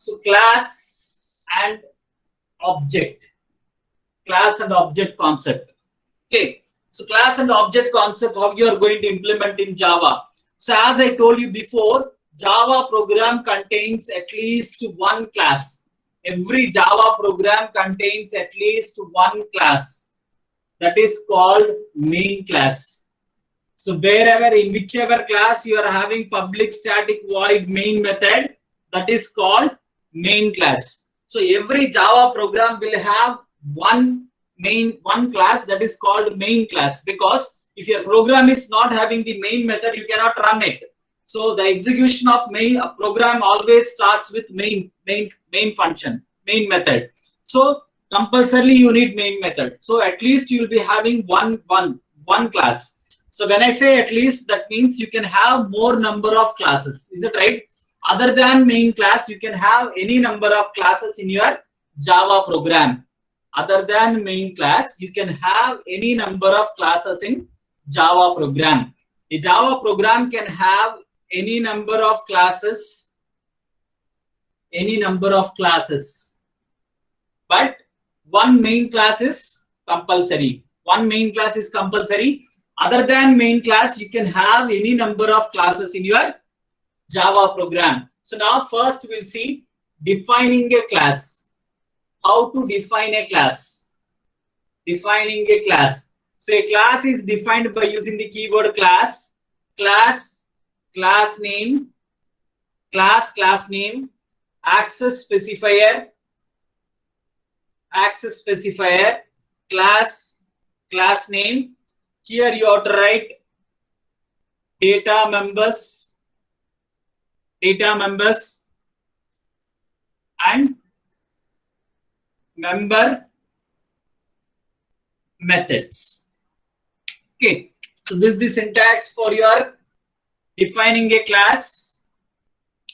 So class and object. Class and object concept. Okay. So class and object concept, how you are going to implement in Java. So as I told you before, Java program contains at least one class. Every Java program contains at least one class. That is called main class. So wherever, in whichever class you are having public static void main method, that is called main class. So every Java program will have one class, that is called main class, because if your program is not having the main method, you cannot run it. So the execution of main program always starts with main function, main method. So compulsorily you need main method. So at least you will be having one class. So when I say at least, that means you can have more number of classes. Is it right? Other than main class, you can have any number of classes in your Java program. Other than main class, you can have any number of classes in Java program. A Java program can have any number of classes, but one main class is compulsory. One main class is compulsory. Other than main class, you can have any number of classes in your Java program. So now first we'll see defining a class. How to define a class? Defining a class. So a class is defined by using the keyword class, class name, class name, access specifier, class name. Here you have to write data members, and member methods. Okay, so this is the syntax for your defining a class.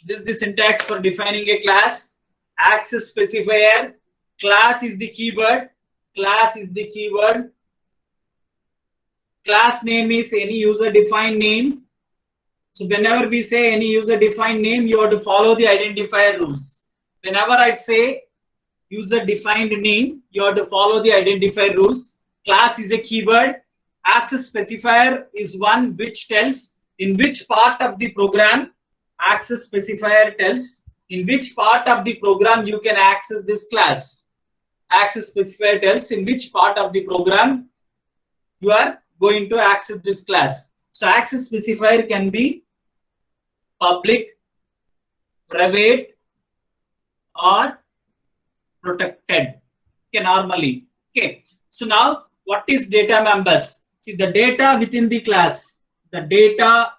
This is the syntax for defining a class. Access specifier, class is the keyword. Class name is any user defined name. So whenever we say any user defined name, you have to follow the identifier rules. Whenever I say user defined name, you have to follow the identifier rules. Class is a keyword. Access specifier is one which tells in which part of the program. Access specifier tells in which part of the program you can access this class. Access specifier tells in which part of the program you are going to access this class. So access specifier can be public, private, or protected. Okay, normally. Okay. So now what is data members? See, the data within the class. The data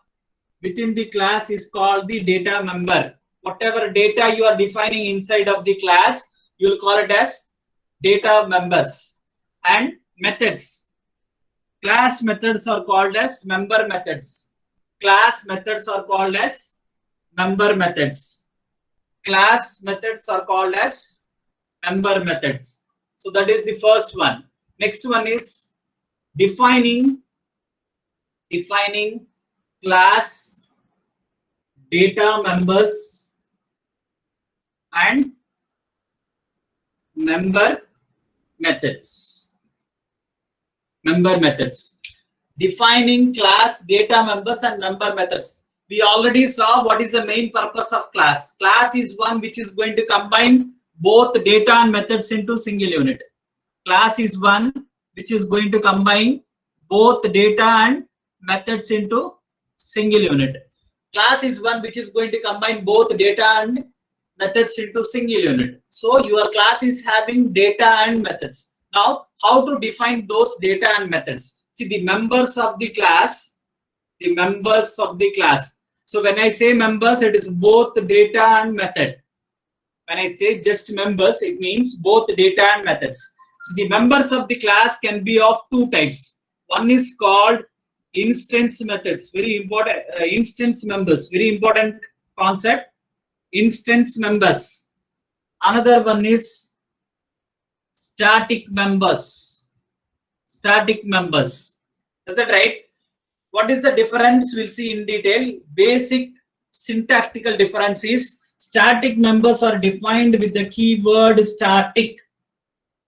within the class is called the data member. Whatever data you are defining inside of the class, you will call it as data members. And methods. Class methods are called as member methods. Class methods are called as member methods. Class methods are called as member methods. So that is the first one. Next one is defining class, data members, and member methods. Defining class, data members, and member methods. We already saw what is the main purpose of class. Class is one which is going to combine both data and methods into single unit. Class is one which is going to combine both data and methods into single unit. Class is one which is going to combine both data and methods into single unit. So your class is having data and methods. Now, how to define those data and methods? See, the members of the class. So when I say members, it is both data and method. When I say just members, it means both data and methods. So the members of the class can be of two types. One is called instance methods. Very important. Instance members. Very important concept. Instance members. Another one is static members. Is that right? What is the difference? We'll see in detail. Basic syntactical difference is Static members are defined with the keyword static.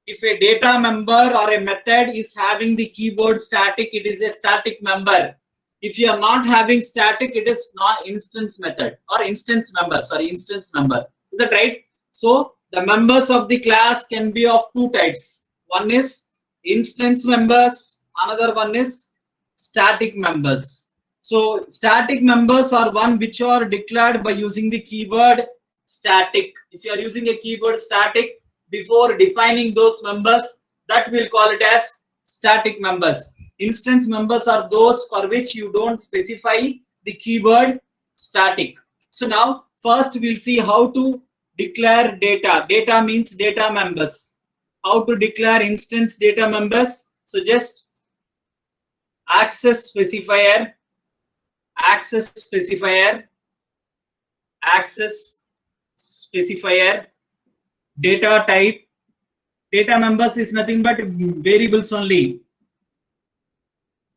If a data member or a method is having the keyword static, it is a static member. If you are not having static, it is not instance method or instance member. Sorry, instance member. Is that right? So the members of the class can be of two types. One is instance members. Another one is static members. So static members are one which are declared by using the keyword static. If you are using a keyword static before defining those members, that we'll call it as static members. Instance members are those for which you don't specify the keyword static. So now first we'll see how to declare data. Data means data members. How to declare instance data members. So just access specifier, access specifier, access specifier, data type. Data members is nothing but variables only.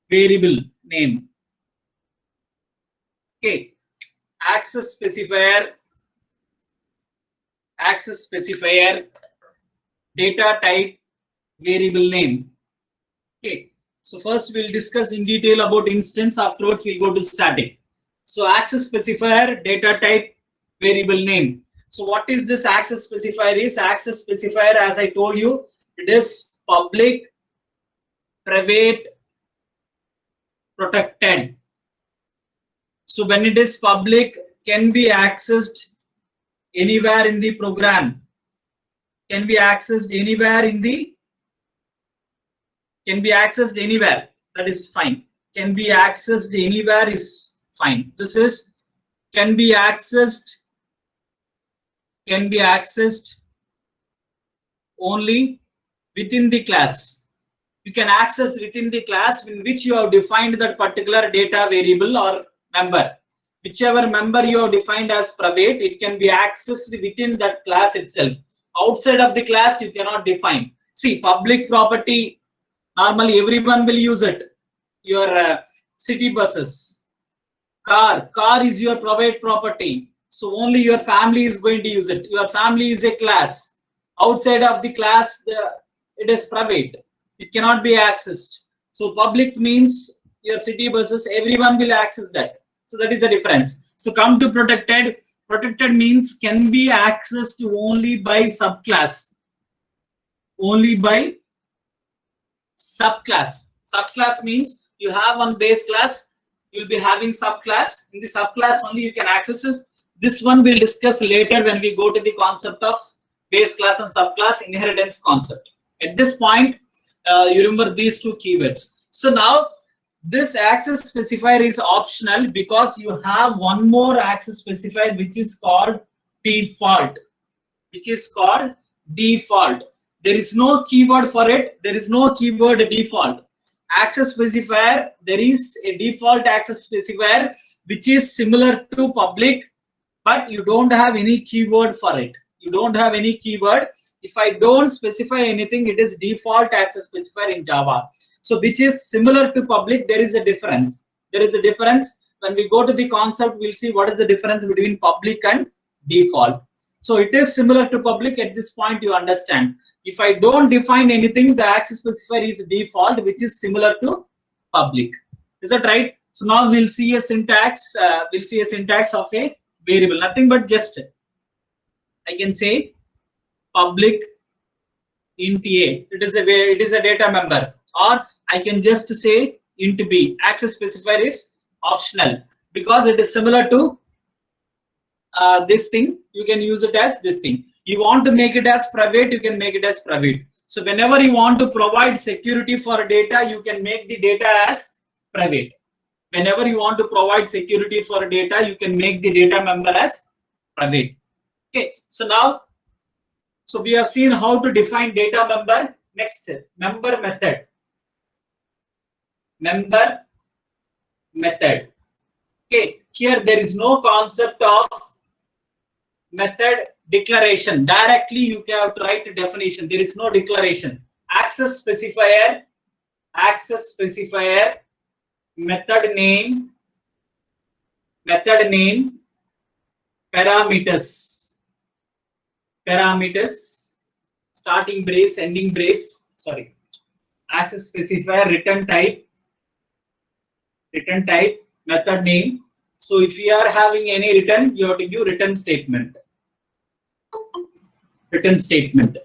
Variable name. Okay. Access specifier, access specifier, data type, variable name. Okay. So first we'll discuss in detail about instance. Afterwards we'll go to static. So access specifier, data type, variable name. So what is this access specifier? Is access specifier, as I told you, it is public, private, protected. So when it is public, can be accessed anywhere in the program. Can be accessed anywhere in the, can be accessed anywhere. That is fine. Can be accessed anywhere is fine. This is can be accessed only within the class. You can access within the class in which you have defined that particular data variable or member. Whichever member you have defined as private, it can be accessed within that class itself. Outside of the class, you cannot define. See, public property, normally everyone will use it. Your city buses, car is your private property. So only your family is going to use it. Your family is a class. Outside of the class, it is private. It cannot be accessed. So public means your city buses, everyone will access that. So that is the difference. So come to protected. Protected means can be accessed only by subclass. Only by subclass. Subclass means you have one base class, you will be having subclass. In the subclass only you can access this. This one we'll discuss later when we go to the concept of base class and subclass inheritance concept. At this point, you remember these two keywords. So now this access specifier is optional because you have one more access specifier which is called default. Which is called default. There is no keyword for it. There is no keyword default. Access specifier, there is a default access specifier which is similar to public, but you don't have any keyword for it. You don't have any keyword. If I don't specify anything, it is default access specifier in Java. So which is similar to public, there is a difference. There is a difference. When we go to the concept, we'll see what is the difference between public and default. So it is similar to public. At this point, you understand. If I don't define anything, the access specifier is default, which is similar to public. Is that right? So now we'll see a syntax. We'll see a syntax of a variable. Nothing but just I can say public int a. It is a data member, or I can just say int b. Access specifier is optional because it is similar to this thing. You can use it as this thing. You want to make it as private, you can make it as private. So whenever you want to provide security for data, you can make the data as private. Whenever you want to provide security for data, you can make the data member as private. Okay, so now, so we have seen how to define data member. Next, member method. Member method. Okay, here there is no concept of method declaration. Directly you have to write a definition. There is no declaration. Access specifier, method name, parameters. parameters, starting brace, ending brace, sorry, access specifier, return type, method name. So if you are having any return, you have to give return statement. Return statement.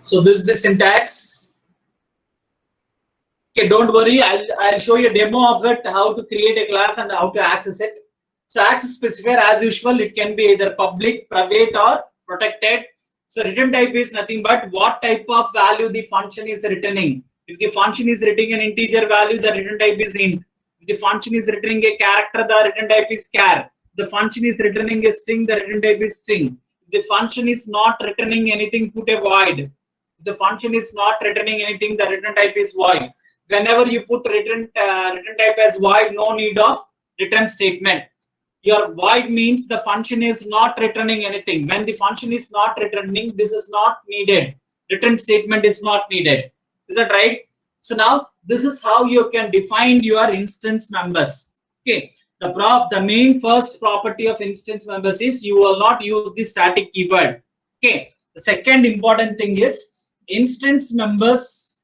So this is the syntax. Okay, don't worry. I'll show you a demo of it, how to create a class and how to access it. So access specifier, as usual, it can be either public, private, or protected. So return type is nothing but what type of value the function is returning. If the function is returning an integer value, the return type is int. If the function is returning a character, the return type is char. If the function is returning a string, the return type is string. If the function is not returning anything, put a void. If the function is not returning anything, the return type is void. Whenever you put return type as void, no need of return statement. Your void means the function is not returning anything. When the function is not returning, this is not needed. Return statement is not needed. Is that right? So now this is how you can define your instance members. Okay. The main first property of instance members is you will not use the static keyword. Okay. The second important thing is instance members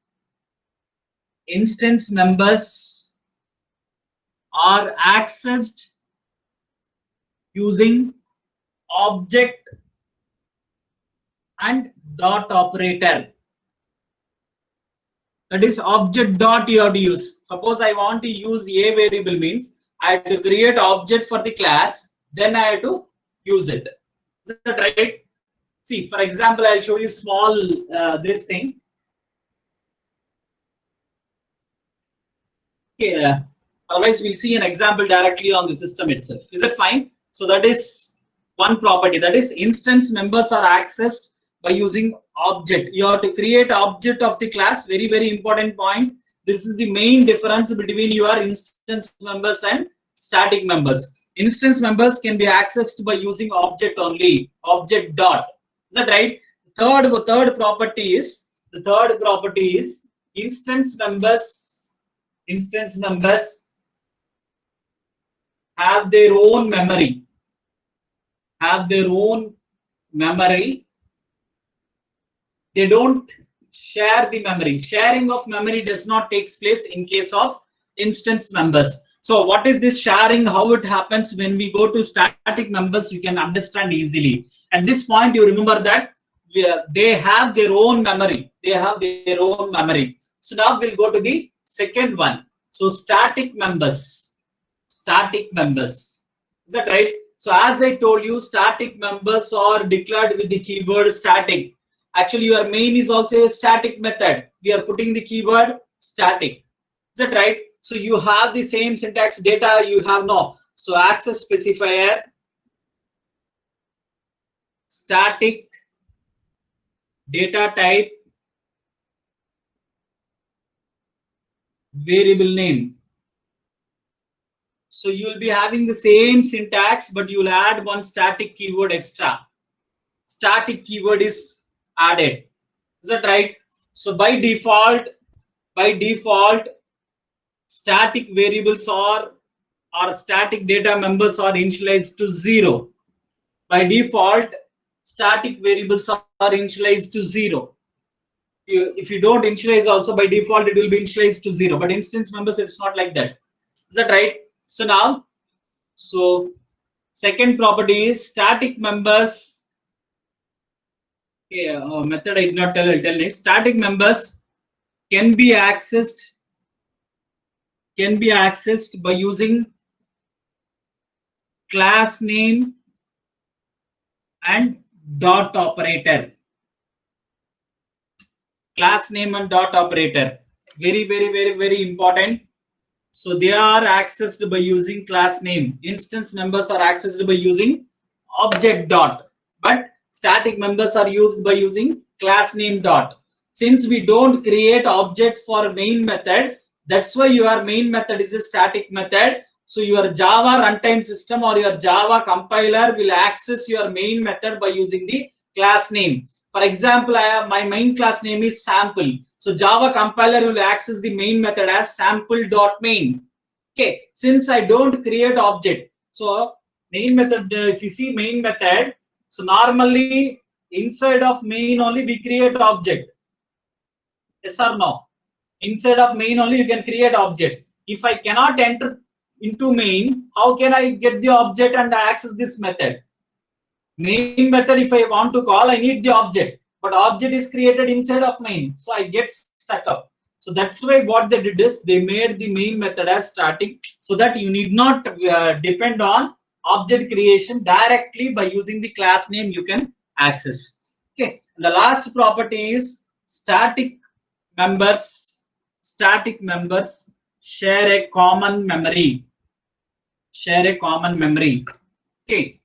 are accessed using object and dot operator. That is object dot you have to use. Suppose I want to use a variable, means I have to create object for the class, then I have to use it. Is that right? See, for example, I'll show you small this thing. Okay, otherwise we'll see an example directly on the system itself. Is it fine? So that is one property, that is instance members are accessed by using object. You have to create object of the class. Very, very important point. This is the main difference between your instance members and static members. Instance members can be accessed by using object only, object dot. Is that right? The third property is instance members have their own memory. They don't share the memory. Sharing of memory does not take place in case of instance members. So what is this sharing? How it happens when we go to static members, you can understand easily. At this point, you remember that they have their own memory. So now we'll go to the second one. So static members. Is that right? So as I told you, static members are declared with the keyword static. Actually, your main is also a static method. We are putting the keyword static. Is that right? So you have the same syntax data you have now. So access specifier, static data type, variable name. So you will be having the same syntax, but you will add one static keyword extra. Static keyword is added. Is that right? So by default, static variables or static data members are initialized to 0. By default, static variables are initialized to 0. If you don't initialize also, by default it will be initialized to 0. But instance members, it's not like that. Is that right? So now, second property is static members. Okay, method I did not tell. I'll tell next. Static members can be accessed by using class name and dot operator. Class name and dot operator. Very, very, very, very important. So they are accessed by using class name. Instance members are accessed by using object dot. But static members are used by using class name dot. Since we don't create object for main method, that's why your main method is a static method. So your Java runtime system or your Java compiler will access your main method by using the class name. For example, I have my main class name is sample. So Java compiler will access the main method as sample.main. Okay, since I don't create object, so main method, if you see main method, so normally inside of main only we create object. Yes or no? Inside of main only you can create object. If I cannot enter into main, how can I get the object and access this method? Main method, if I want to call, I need the object, but object is created inside of main, so I get stuck up. So that's why what they did is they made the main method as static, so that you need not depend on object creation. Directly by using the class name you can access. Okay, the last property is static members. Static members share a common memory. Share a common memory. Okay.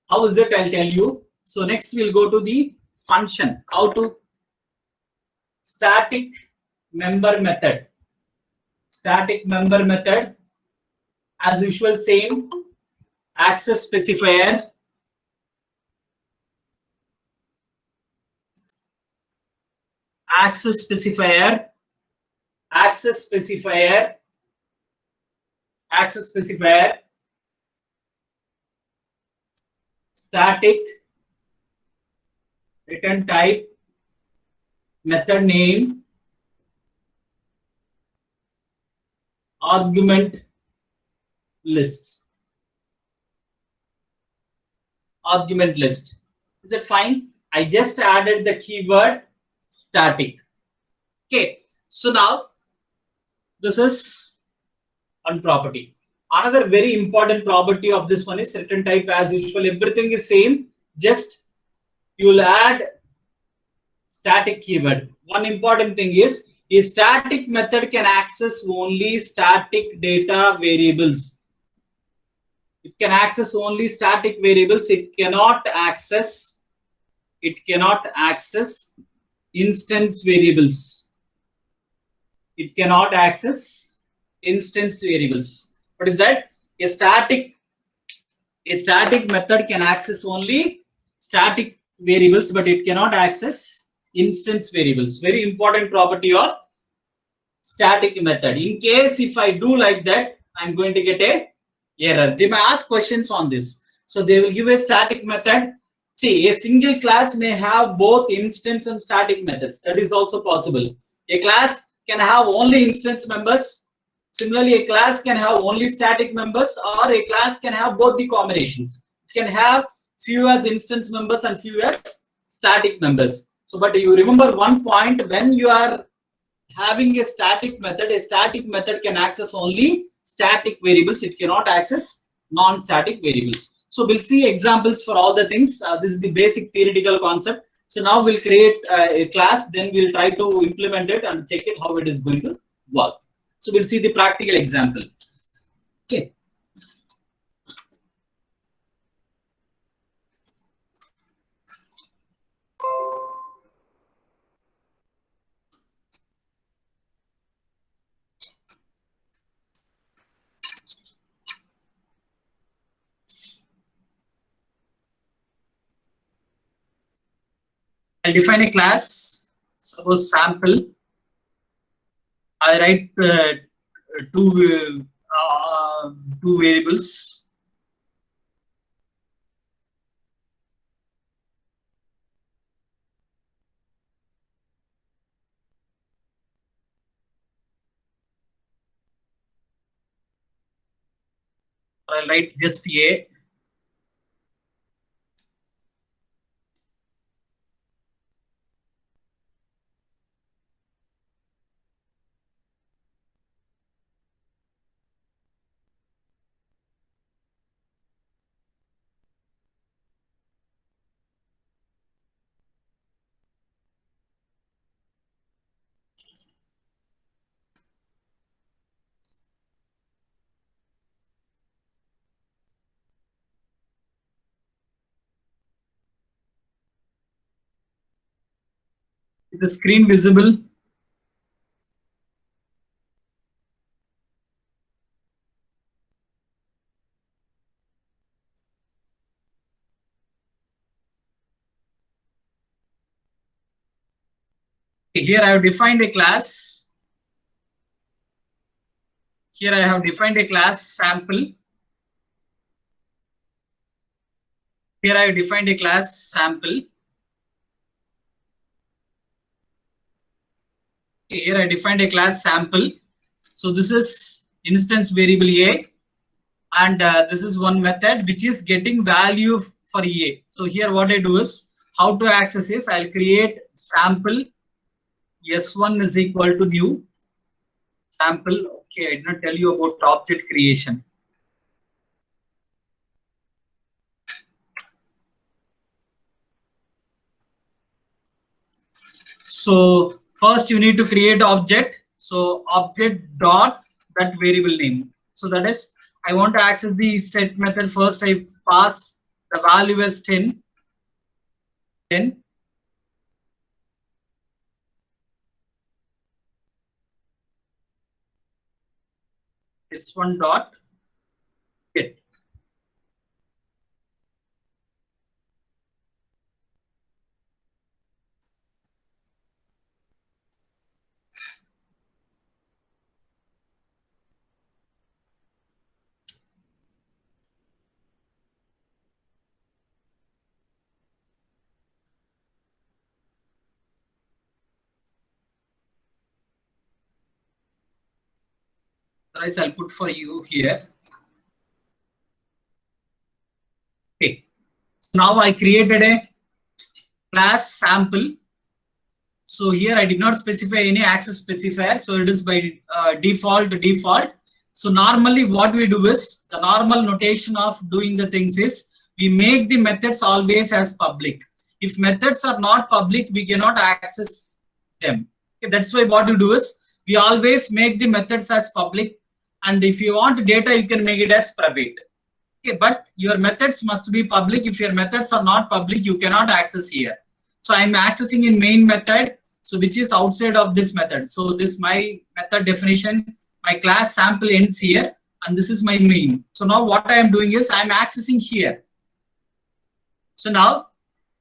How is it? I'll tell you. So next we'll go to the function. How to static member method. Static member method. As usual, same access specifier. Access specifier. Access specifier. Access specifier. Static return type. Method name. Argument list. Argument list. Is it fine? I just added the keyword static. Okay, so now this is one property. Another very important property of this one is return type. As usual, everything is same, just you will add static keyword. One important thing is a static method can access only static data variables. It can access only static variables. It cannot access instance variables. It cannot access instance variables. What is that? A static method can access only static variables, but it cannot access instance variables. Very important property of static method. In case if I do like that, I'm going to get a error. They may ask questions on this. So they will give a static method. See, a single class may have both instance and static methods. That is also possible. A class can have only instance members. Similarly, a class can have only static members, or a class can have both the combinations. It can have few as instance members and few as static members. So, but you remember one point, when you are having a static method can access only static variables. It cannot access non-static variables. So we'll see examples for all the things. This is the basic theoretical concept. So now we'll create a class, then we'll try to implement it and check it how it is going to work. So we'll see the practical example. Okay. I'll define a class, suppose sample. I write two variables. I'll write just A. Is the screen visible? Here I have defined a class. Here I have defined a class sample. Here I have defined a class sample. Here I defined a class sample. So this is instance variable A, and this is one method which is getting value for A. So here what I do is, how to access is, I'll create sample S1 is equal to new sample. Okay, I did not tell you about object creation. So first you need to create object. So object dot that variable name. So that is, I want to access the set method. First I pass the value as 10. This one dot get. Otherwise, I'll put for you here. Okay. So now I created a class sample. So here I did not specify any access specifier. So it is by default. So normally what we do is, the normal notation of doing the things is, we make the methods always as public. If methods are not public, we cannot access them. Okay, that's why what you do is, we always make the methods as public. And if you want data, you can make it as private. Okay, but your methods must be public. If your methods are not public, you cannot access here. So I'm accessing in main method, so which is outside of this method. So this my method definition, my class sample ends here, and this is my main. So now what I am doing is, I'm accessing here. So now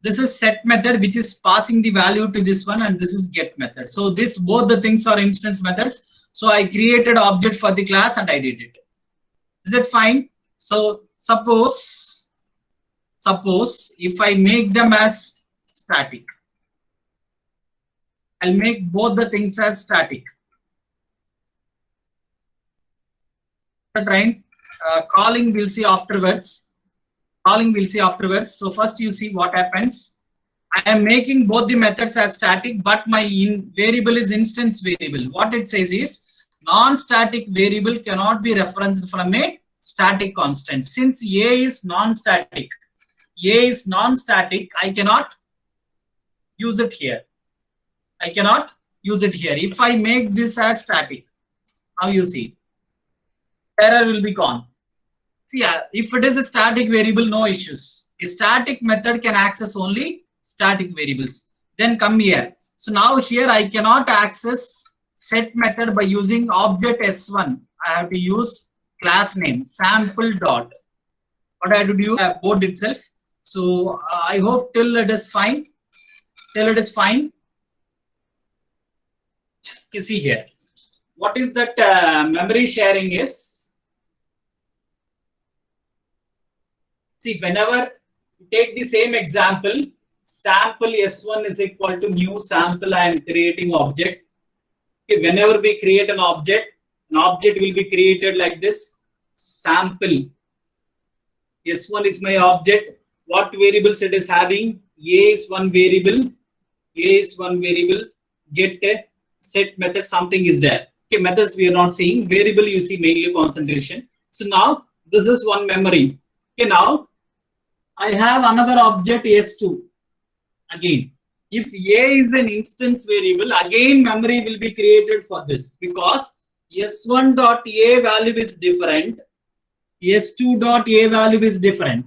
this is set method, which is passing the value to this one, and this is get method. So this, both the things are instance methods. So I created object for the class and I did it. Is it fine? So suppose if I make them as static, I'll make both the things as static. Right? Calling we'll see afterwards. So first you see what happens. I am making both the methods as static, but my variable is instance variable. What it says is, non-static variable cannot be referenced from a static constant. Since A is non-static, I cannot use it here. If I make this as static, now you see, error will be gone. See, if it is a static variable, no issues. A static method can access only static variables. Then come here. So now here I cannot access set method by using object S1. I have to use class name sample dot. What I have to do, board itself. So I hope till it is fine. You see here, what is that memory sharing is? See, whenever you take the same example, sample S1 is equal to new sample, I am creating object. Okay, whenever we create an object will be created like this. Sample S1 is my object. What variables it is having? A is one variable. Get a set method, something is there. Okay, methods we are not seeing. Variable you see mainly concentration. So now this is one memory. Okay, now I have another object S2. Again, if A is an instance variable, again memory will be created for this, because S1 dot A value is different. S2 dot A value is different.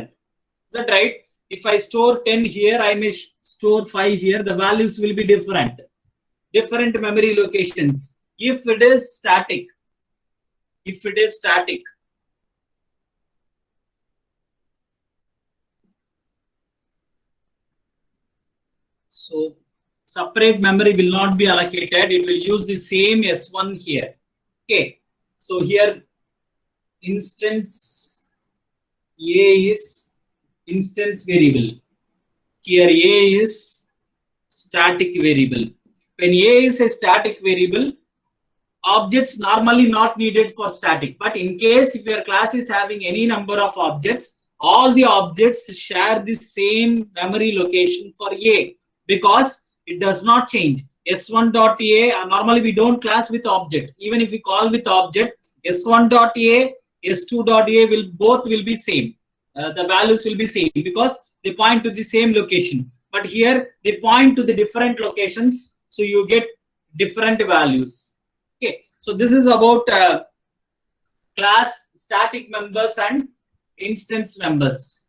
Is that right? If I store 10 here, I may store 5 here. The values will be different. Different memory locations. If it is static. So separate memory will not be allocated. It will use the same S1 here. Okay. So here instance A is instance variable. Here A is static variable. When A is a static variable, objects normally not needed for static. But in case if your class is having any number of objects, all the objects share the same memory location for A because it does not change. S1.A, normally we don't class with object. Even if we call with object, S1.A, S2.A both will be same. The values will be same because they point to the same location. But here they point to the different locations, so you get different values. Okay, so this is about class static members and instance members.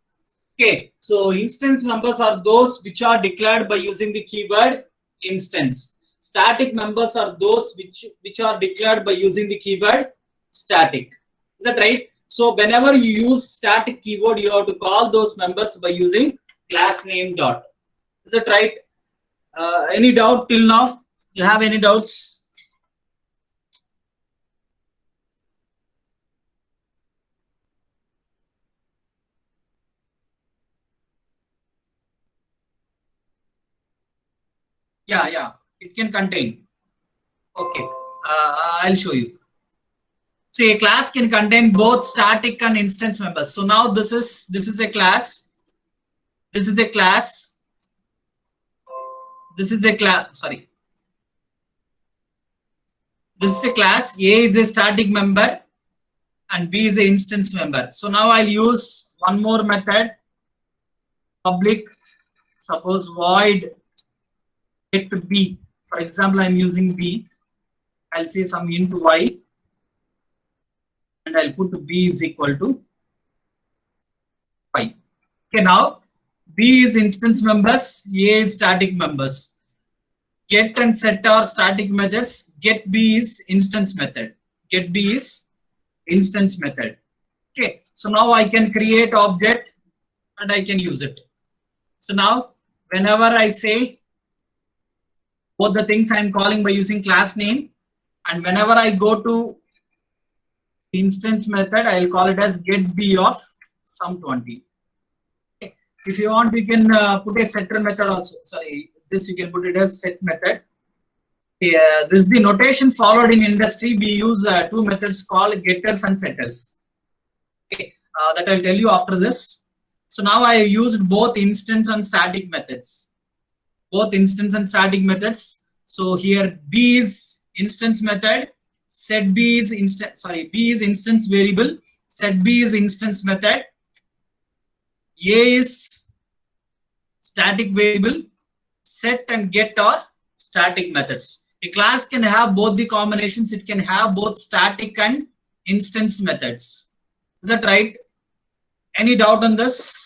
Okay, so instance members are those which are declared by using the keyword instance. Static members are those which are declared by using the keyword static. Is that right? So whenever you use static keyword, you have to call those members by using class name dot. Is that right? Any doubt till now? You have any doubts? Yeah, it can contain. Okay, I'll show you. So a class can contain both static and instance members. So now this is a class. This is a class. This is a class. Sorry. This is a class. A is a static member, and B is an instance member. So now I'll use one more method. Public. Suppose void get B. For example, I'm using B. I'll say some int y, and I'll put B is equal to 5. Okay, now B is instance members, A is static members. Get and set are static methods. Get B is instance method. Get B is instance method. Okay, so now I can create object and I can use it. So now whenever I say both the things I'm calling by using class name, and whenever I go to instance method, I'll call it as get B of sum 20. Okay. If you want, we can put a setter method also. Sorry, this you can put it as set method. This is the notation followed in industry. We use two methods called getters and setters. Okay, that I'll tell you after this. So now I have used both instance and static methods. Both instance and static methods. So here B is instance method, set B is instance. Sorry, B is instance variable. Set B is instance method. A is static variable. Set and get are static methods. A class can have both the combinations. It can have both static and instance methods. Is that right? Any doubt on this?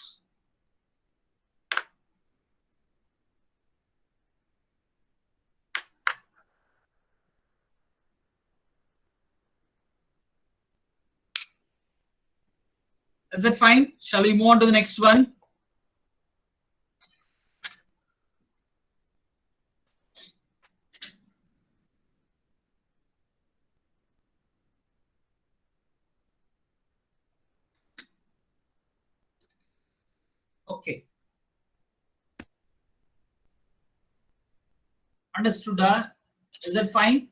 Is that fine? Shall we move on to the next one? Okay. Understood? Is that fine?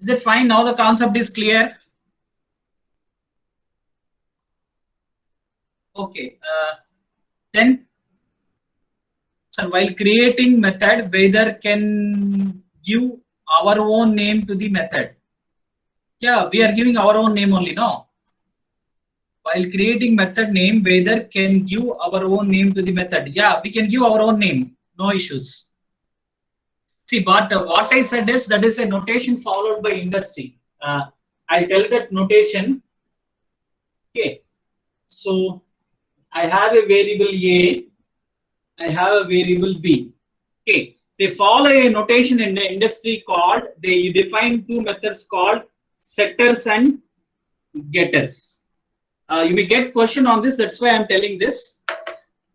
Is it fine? Now the concept is clear. Okay. Then, so while creating method, whether can give our own name to the method. Yeah, we are giving our own name only, no? While creating method name, whether can give our own name to the method. Yeah, we can give our own name. No issues. See, but what I said is that is a notation followed by industry. I'll tell that notation. Okay. So I have a variable A. I have a variable B. Okay. They follow a notation in the industry called, they define two methods called setters and getters. You may get question on this, that's why I'm telling this.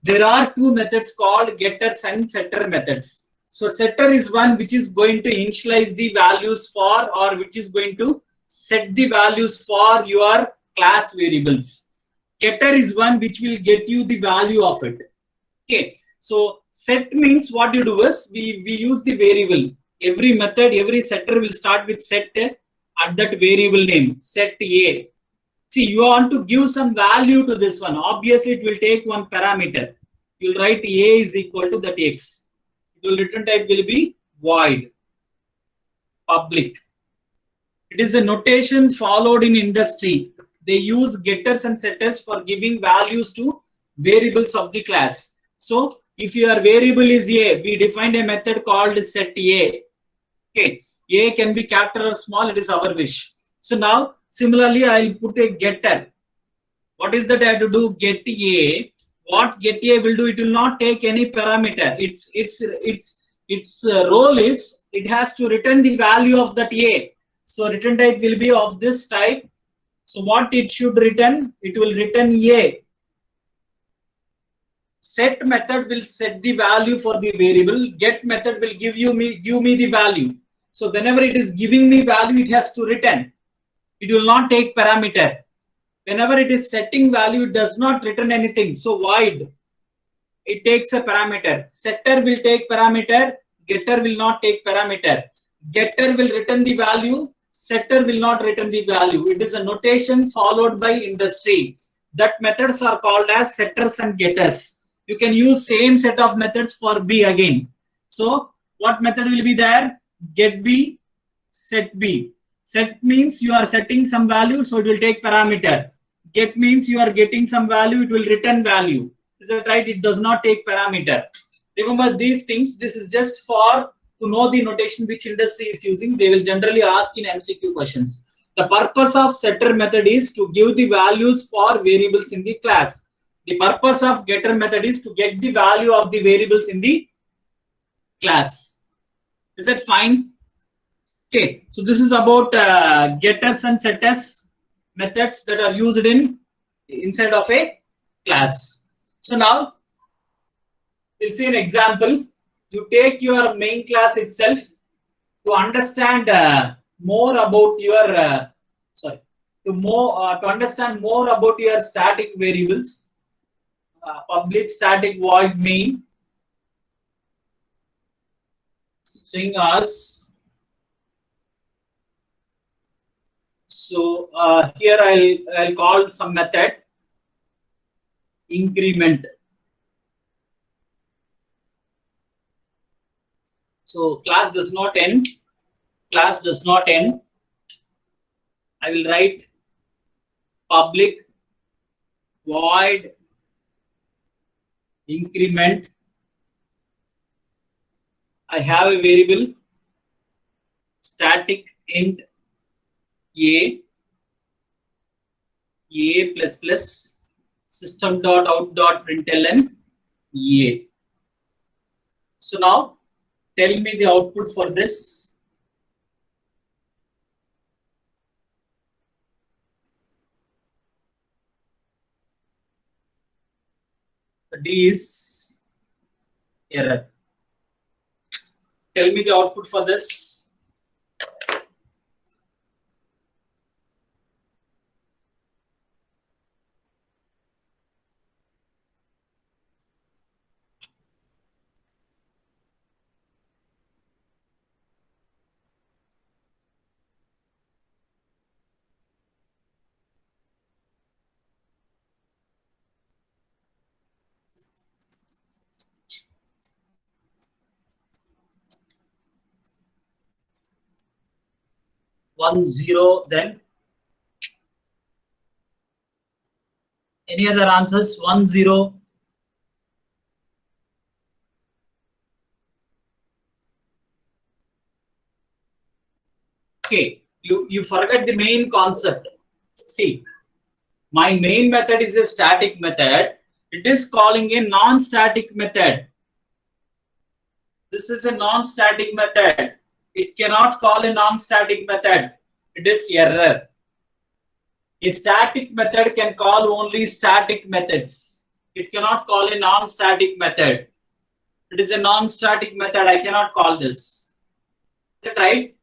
There are two methods called getters and setter methods. So setter is one which is going to initialize the values for, or which is going to set the values for your class variables. Getter is one which will get you the value of it. Okay, so set means what you do is we use the variable. Every method, every setter will start with set at that variable name, set A. See, you want to give some value to this one. Obviously, it will take one parameter. You'll write A is equal to that X. Your return type will be void, public. It is a notation followed in industry. They use getters and setters for giving values to variables of the class. So, if your variable is A, we defined a method called set A. Okay, A can be capital or small, it is our wish. So now, similarly, I'll put a getter. What is that I have to do? Get A. What get A will do? It will not take any parameter. Its role is it has to return the value of that A. So return type will be of this type. So what it should return? It will return A. Set method will set the value for the variable. Get method will give me the value. So whenever it is giving me value, it has to return. It will not take parameter. Whenever it is setting value, it does not return anything. So void, it takes a parameter. Setter will take parameter. Getter will not take parameter. Getter will return the value. Setter will not return the value. It is a notation followed by industry. That methods are called as setters and getters. You can use same set of methods for B again. So what method will be there? Get B, set B. Set means you are setting some value, so it will take parameter. Get means you are getting some value, it will return value. Is that right? It does not take parameter. Remember these things. This is just for to know the notation which industry is using. They will generally ask in MCQ questions. The purpose of setter method is to give the values for variables in the class. The purpose of getter method is to get the value of the variables in the class. Is that fine? Okay, so this is about getters and setters methods that are used inside of a class. So now we'll see an example. You take your main class itself to understand more about your to understand more about your static variables. Public static void main string args. So here I'll call some method increment. So class does not end. Class does not end. I will write public void increment. I have a variable static int a plus plus system.out.println a. So now tell me the output for this. D is error. Tell me the output for this. One zero, then any other answers? 1 0. Okay, you forget the main concept. See, my main method is a static method. It is calling a non-static method. This is a non-static method. It cannot call a non-static method. It is error. A static method can call only static methods. It cannot call a non-static method. It is a non-static method. I cannot call this. Is that right?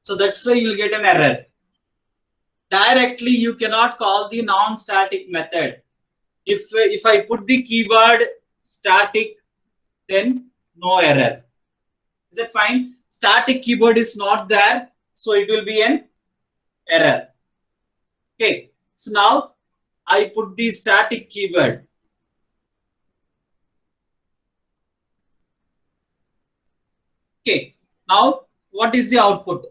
So that's why you'll get an error. Directly, you cannot call the non-static method. If I put the keyword static, then no error. Is that fine? Static keyword is not there, so it will be an error. Okay, so now I put the static keyword. Okay, now what is the output?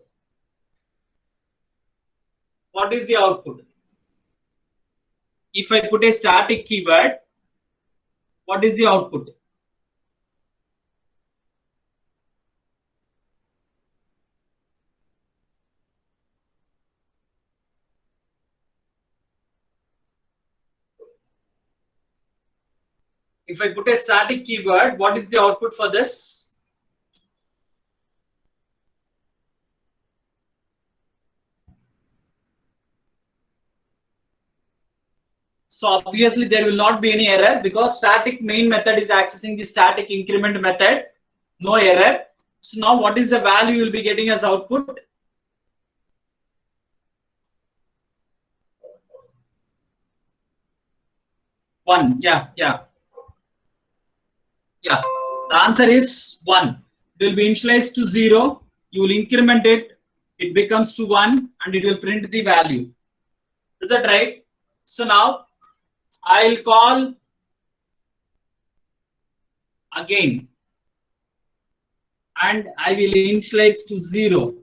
What is the output? If I put a static keyword, what is the output? If I put a static keyword, what is the output for this? So obviously there will not be any error because static main method is accessing the static increment method. No error. So now what is the value you will be getting as output? One. Yeah. The answer is 1. It will be initialized to 0. You will increment it. It becomes to 1 and it will print the value. Is that right? So now I'll call again and I will initialize to 0.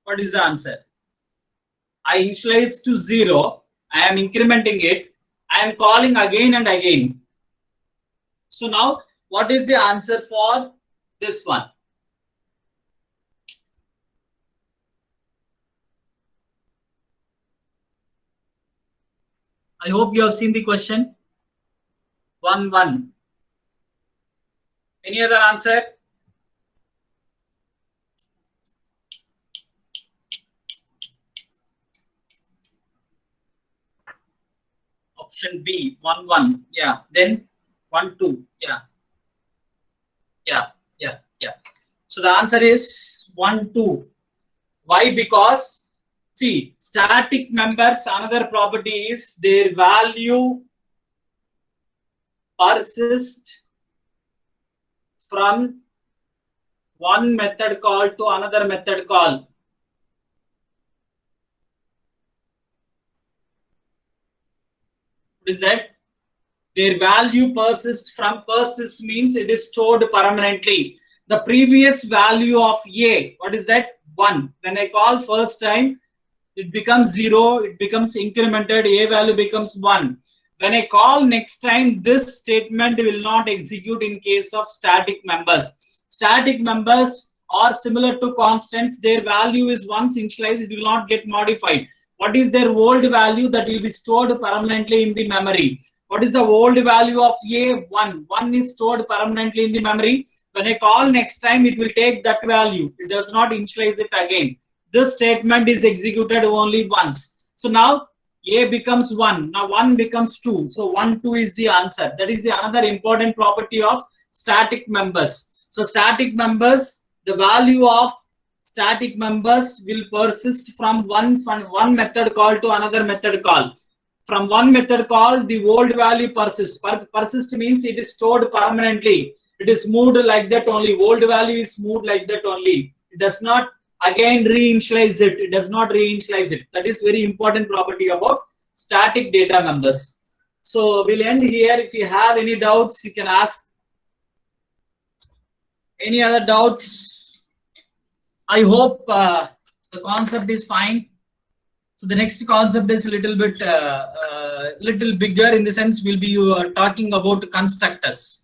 What is the answer? I initialize to 0. I am incrementing it. I am calling again and again. So now what is the answer for this one? I hope you have seen the question. 1, 1. Any other answer? Option B, 1, 1. Yeah. Then 1, 2. Yeah. So the answer is 1, 2. Why? Because see, static members, another property is their value persist from one method call to another method call. What is that? Their value persists from persist means it is stored permanently. The previous value of A, what is that? 1. When I call first time, it becomes 0, it becomes incremented, A value becomes 1. When I call next time, this statement will not execute in case of static members. Static members are similar to constants. Their value is once initialized, it will not get modified. What is their old value that will be stored permanently in the memory? What is the old value of A? 1. 1 is stored permanently in the memory. When I call next time, it will take that value. It does not initialize it again. This statement is executed only once. So now A becomes 1. Now 1 becomes 2. So 1, 2 is the answer. That is the another important property of static members. So static members, the value of static members will persist from one method call to another method call. From one method call, the old value persists. Persist means it is stored permanently. It is moved like that only. Old value is moved like that only. It does not again reinitialize it. It does not reinitialize it. That is very important property about static data members. So we'll end here. If you have any doubts, you can ask. Any other doubts? I hope the concept is fine. So the next concept is a little bit little bigger, in the sense we'll be talking about constructors.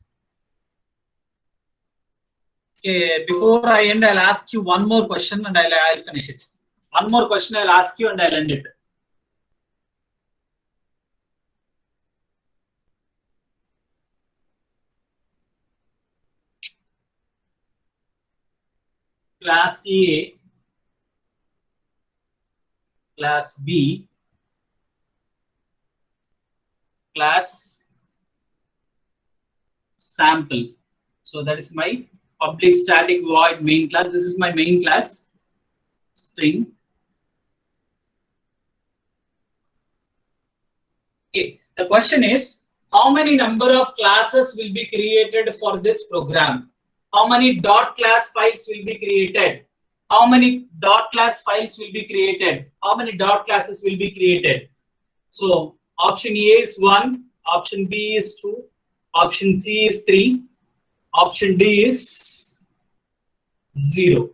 Okay, before I end, I'll ask you one more question and I'll finish it. One more question I'll ask you and I'll end it. Class A, class B, class sample. So that is my public static void main class. This is my main class string. Okay, the question is, how many number of classes will be created for this program? How many dot class files will be created? How many dot class files will be created? How many dot classes will be created? So option A is 1, option B is 2, option C is 3, option D is 0.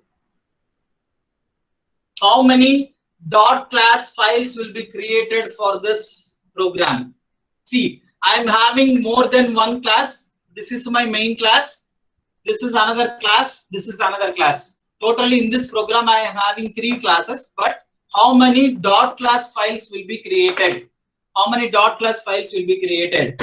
How many dot class files will be created for this program? See, I'm having more than one class. This is my main class. This is another class. This is another class. Totally in this program, I am having 3 classes. But how many dot class files will be created? How many dot class files will be created?